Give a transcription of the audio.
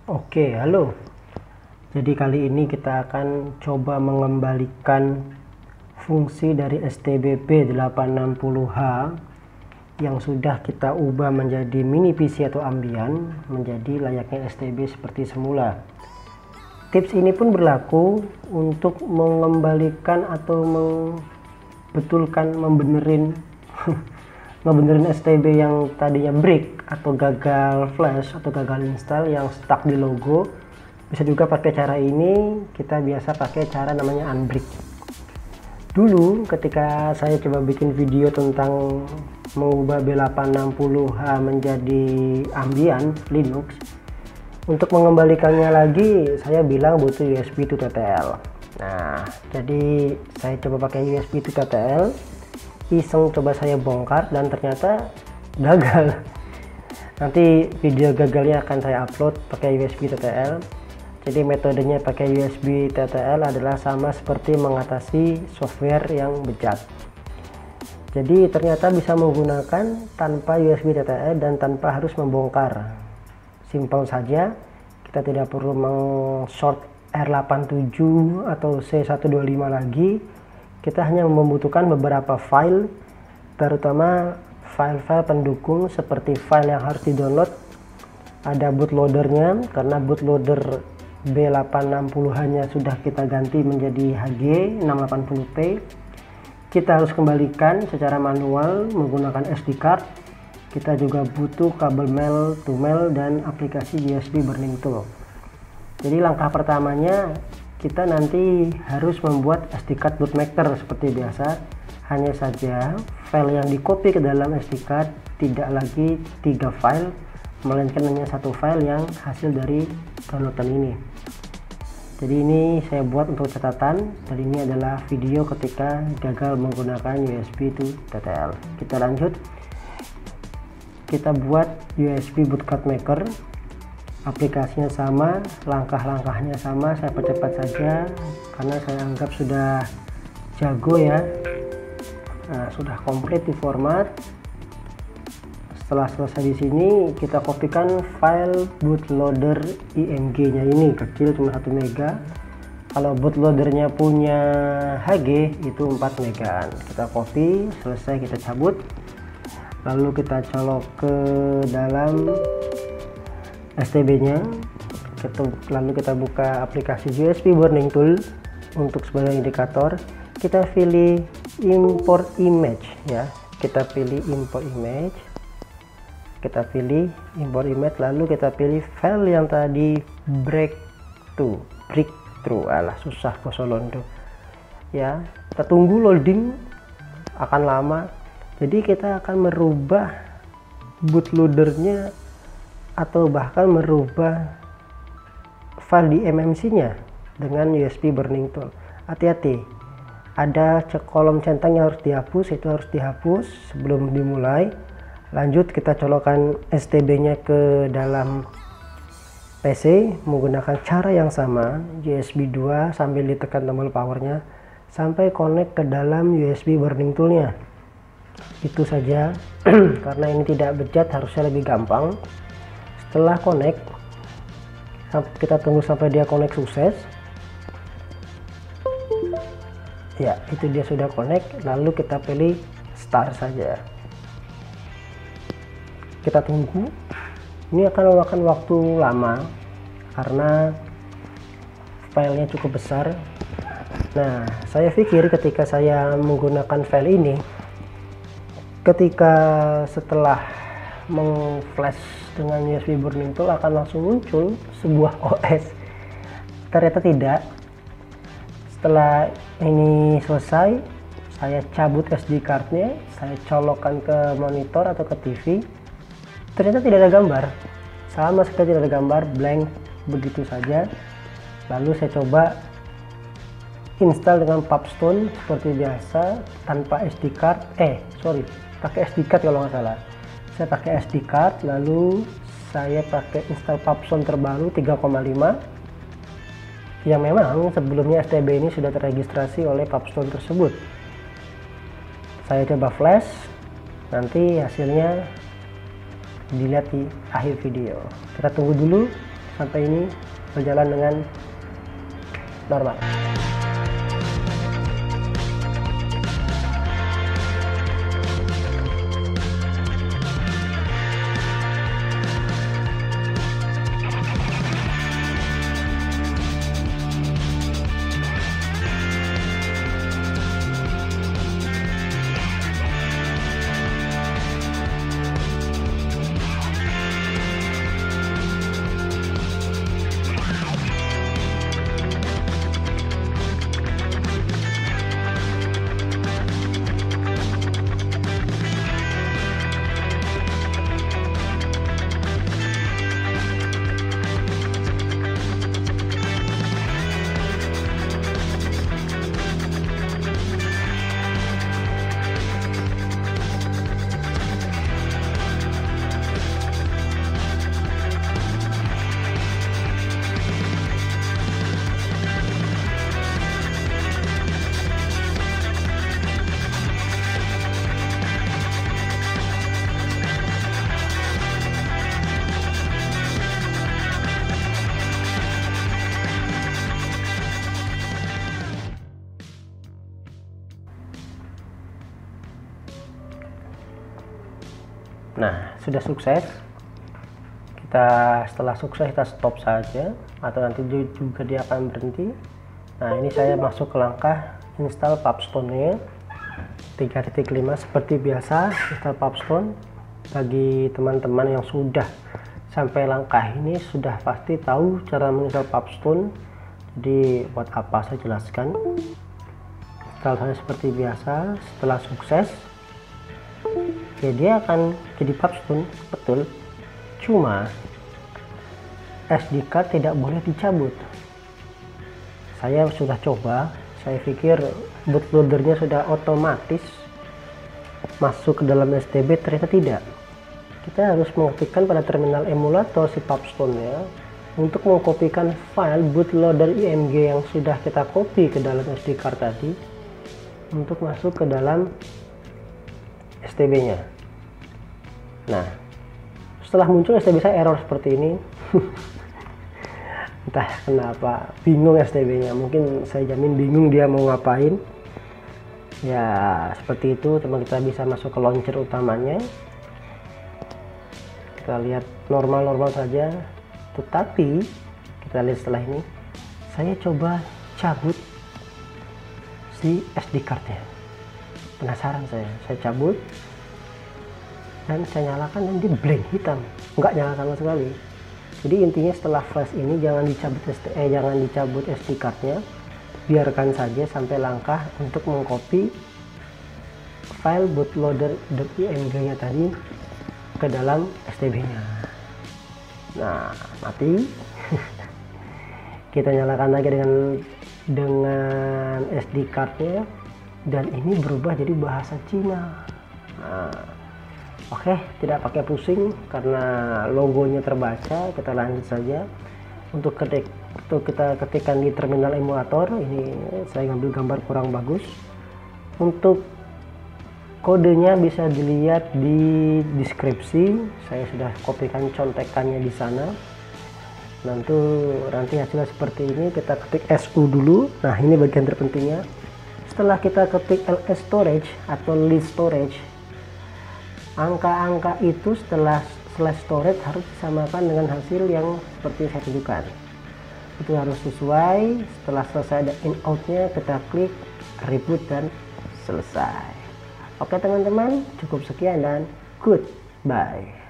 Oke, halo. Jadi kali ini kita akan coba mengembalikan fungsi dari STBB 860H yang sudah kita ubah menjadi mini PC atau Ambian menjadi layaknya STB seperti semula. Tips ini pun berlaku untuk mengembalikan atau membenerin ngebenerin STB yang tadinya break atau gagal flash atau gagal install yang stuck di logo. Bisa juga pakai cara ini. Kita biasa pakai cara namanya unbreak. Dulu ketika saya coba bikin video tentang mengubah B860H menjadi Ambian Linux, untuk mengembalikannya lagi saya bilang butuh USB to TTL. Nah, jadi saya coba pakai USB to TTL, iseng coba saya bongkar dan ternyata gagal. Nanti video gagalnya akan saya upload pakai USB TTL. Jadi metodenya pakai USB TTL adalah sama seperti mengatasi software yang bejat. Jadi ternyata bisa menggunakan tanpa USB TTL dan tanpa harus membongkar. Simpel saja, kita tidak perlu meng-short R87 atau C125 lagi. Kita hanya membutuhkan beberapa file, terutama file-file pendukung seperti file yang harus di-download. Ada bootloadernya, karena bootloader B860H-nya sudah kita ganti menjadi HG 680p. Kita harus kembalikan secara manual menggunakan SD card. Kita juga butuh kabel mail to mail dan aplikasi USB burning tool. Jadi langkah pertamanya kita nanti harus membuat SD card bootmaker seperti biasa. Hanya saja file yang di copy ke dalam SD card tidak lagi 3 file, melainkan hanya satu file yang hasil dari downloadan ini. Jadi ini saya buat untuk catatan, dan ini adalah video ketika gagal menggunakan USB to TTL. Kita lanjut, kita buat USB bootcard maker. Aplikasinya sama, langkah-langkahnya sama, saya percepat saja karena saya anggap sudah jago ya. Nah, sudah komplit di format. Setelah selesai di sini, kita kopikan file bootloader img-nya ini, kecil cuma 1 mega. Kalau bootloadernya punya HG itu 4 megaan. Kita copy, selesai kita cabut. Lalu kita colok ke dalam STB-nya. Lalu kita buka aplikasi USB burning tool untuk sebagai indikator. Kita pilih import image ya. Kita pilih import image. Kita pilih import image, lalu kita pilih file yang tadi breakthrough. Alah susah kosolondo ya. Kita tunggu loading, akan lama. Jadi kita akan merubah bootloadernya atau bahkan merubah file di MMC-nya dengan USB burning tool. Hati-hati, ada kolom centang yang harus dihapus, itu harus dihapus sebelum dimulai. Lanjut kita colokkan STB-nya ke dalam PC menggunakan cara yang sama, USB 2 sambil ditekan tombol powernya sampai connect ke dalam USB burning toolnya. Itu saja. Karena ini tidak bejat harusnya lebih gampang. Setelah connect, kita tunggu sampai dia connect sukses. Ya, itu dia sudah connect. Lalu kita pilih start saja. Kita tunggu. Ini akan memakan waktu lama karena filenya cukup besar. Nah, saya pikir ketika saya menggunakan file ini, ketika setelah meng-flash dengan USB burning tool akan langsung muncul sebuah OS. Ternyata tidak. Setelah ini selesai, saya cabut SD cardnya, saya colokkan ke monitor atau ke TV. Ternyata tidak ada gambar, sama sekali tidak ada gambar, blank begitu saja. Lalu saya coba install dengan Pubstone seperti biasa tanpa SD card. Pakai SD card kalau nggak salah. Saya pakai SD card, lalu saya pakai install Pubstone terbaru 3,5 yang memang sebelumnya STB ini sudah terregistrasi oleh Pubstone tersebut. Saya coba flash, nanti hasilnya dilihat di akhir video. Kita tunggu dulu sampai ini berjalan dengan normal. Nah, sudah sukses. Setelah sukses kita stop saja, atau nanti juga dia akan berhenti. Nah, ini saya masuk ke langkah install PubStone-nya 3.5. Seperti biasa, install PubStone. Bagi teman-teman yang sudah sampai langkah ini sudah pasti tahu cara menginstal PubStone. Jadi buat apa saya jelaskan. Install saja seperti biasa. Setelah sukses, oke, dia akan jadi PubStone, betul. Cuma SD card tidak boleh dicabut. Saya sudah coba, saya pikir bootloadernya sudah otomatis masuk ke dalam STB, ternyata tidak. Kita harus mengetikkan pada terminal emulator si PubStone ya, untuk mengkopikan file bootloader IMG yang sudah kita copy ke dalam SD card tadi untuk masuk ke dalam STB-nya. Nah, setelah muncul STB saya error seperti ini. Entah kenapa, bingung STB-nya. Mungkin saya jamin bingung dia mau ngapain. Ya, seperti itu. Cuma kita bisa masuk ke launcher utamanya. Kita lihat normal-normal saja. Tetapi, kita lihat setelah ini, saya coba cabut si SD card-nya. Penasaran saya cabut. Dan saya nyalakan dan dia blank hitam, nggak nyala sama sekali. Jadi intinya setelah flash ini jangan dicabut SD cardnya, biarkan saja sampai langkah untuk mengcopy file bootloader.img nya tadi ke dalam STB nya. Nah, mati. Kita nyalakan lagi dengan SD cardnya, dan ini berubah jadi bahasa Cina. Nah, oke, tidak pakai pusing karena logonya terbaca. Kita lanjut saja untuk kita ketikkan di terminal emulator. Ini saya ngambil gambar kurang bagus. Untuk kodenya bisa dilihat di deskripsi. Saya sudah kopikan contekannya di sana. Nanti hasilnya seperti ini. Kita ketik SU dulu. Nah, ini bagian terpentingnya. Setelah kita ketik LS storage atau list storage, angka-angka itu setelah storage harus disamakan dengan hasil yang seperti saya tunjukkan. Itu harus sesuai. Setelah selesai ada in out-nya, kita klik reboot dan selesai. Oke teman-teman, cukup sekian dan goodbye.